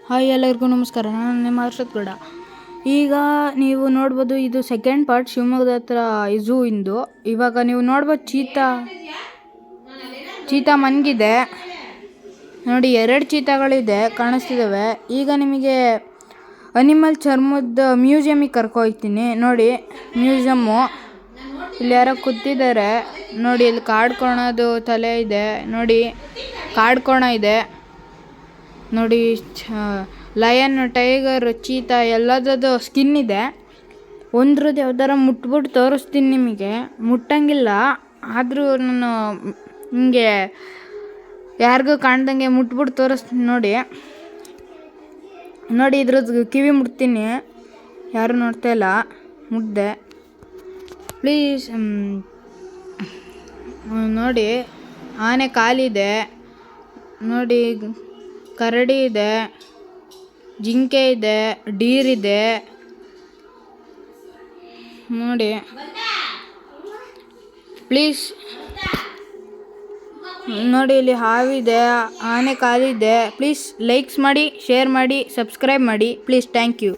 Hi ಎಲ್ಲರಿಗೂ ನಮಸ್ಕಾರ. ನಾನು ನಿಮ್ಮ ಹರ್ಷತ್ ಗೌಡ. ಈಗ ನೀವು ನೋಡ್ಬೋದು, ಇದು ಸೆಕೆಂಡ್ ಪಾರ್ಟ್ ಶಿವಮೊಗ್ಗದ ಹತ್ರ ಝೂ ಇಂದು. ಇವಾಗ ನೀವು ನೋಡ್ಬೋದು ಚೀತಾ ಮನ್ಗಿದೆ ನೋಡಿ, 2 ಚೀತಾಗಳಿದೆ ಕಾಣಿಸ್ತಿದ್ದಾವೆ. ಈಗ ನಿಮಗೆ ಅನಿಮಲ್ ಚರ್ಮದ ಮ್ಯೂಸಿಯಮಿಗೆ ಕರ್ಕೊಯ್ತೀನಿ ನೋಡಿ. ಮ್ಯೂಸಿಯಮ್ಮು ಇಲ್ಲಿ ಯಾರೋ ಕೂತಿದ್ದಾರೆ ನೋಡಿ. ಇಲ್ಲಿ ಕಾಡ್ಕೋಣದು ತಲೆ ಇದೆ ನೋಡಿ, ಕಾಡ್ಕೋಣ ಇದೆ ನೋಡಿ. ಲಯನ್, ಟೈಗರ್, ಚೀತಾ ಎಲ್ಲದದ್ದು ಸ್ಕಿನ್ ಇದೆ. ಒಂದ್ರದ್ದು ಯಾವ್ದಾರ ಮುಟ್ಬಿಟ್ಟು ತೋರಿಸ್ತೀನಿ ನಿಮಗೆ. ಮುಟ್ಟಂಗಿಲ್ಲ, ಆದರೂ ನಾನು ಹಿಂಗೆ ಯಾರಿಗೂ ಕಾಣ್ದಂಗೆ ಮುಟ್ಬಿಟ್ಟು ತೋರಿಸ್ತೀನಿ ನೋಡಿ. ಇದ್ರದ್ದು ಕಿವಿ ಮುಟ್ತೀನಿ, ಯಾರು ನೋಡ್ತಾ ಇಲ್ಲ, ಮುಟ್ದೆ ಪ್ಲೀಸ್ ನೋಡಿ. ಆನೆ ಕಾಲಿದೆ ನೋಡಿ, ಕರಡಿ ಇದೆ, ಜಿಂಕೆ ಇದೆ, ಡೀರ್ ಇದೆ ನೋಡಿ. ಪ್ಲೀಸ್ ನೋಡಿ, ಇಲ್ಲಿ ಹಾವಿದೆ, ಆನೆ ಕಾಲಿದೆ. ಪ್ಲೀಸ್ ಲೈಕ್ಸ್ ಮಾಡಿ, ಶೇರ್ ಮಾಡಿ, ಸಬ್ಸ್ಕ್ರೈಬ್ ಮಾಡಿ ಪ್ಲೀಸ್. Thank you.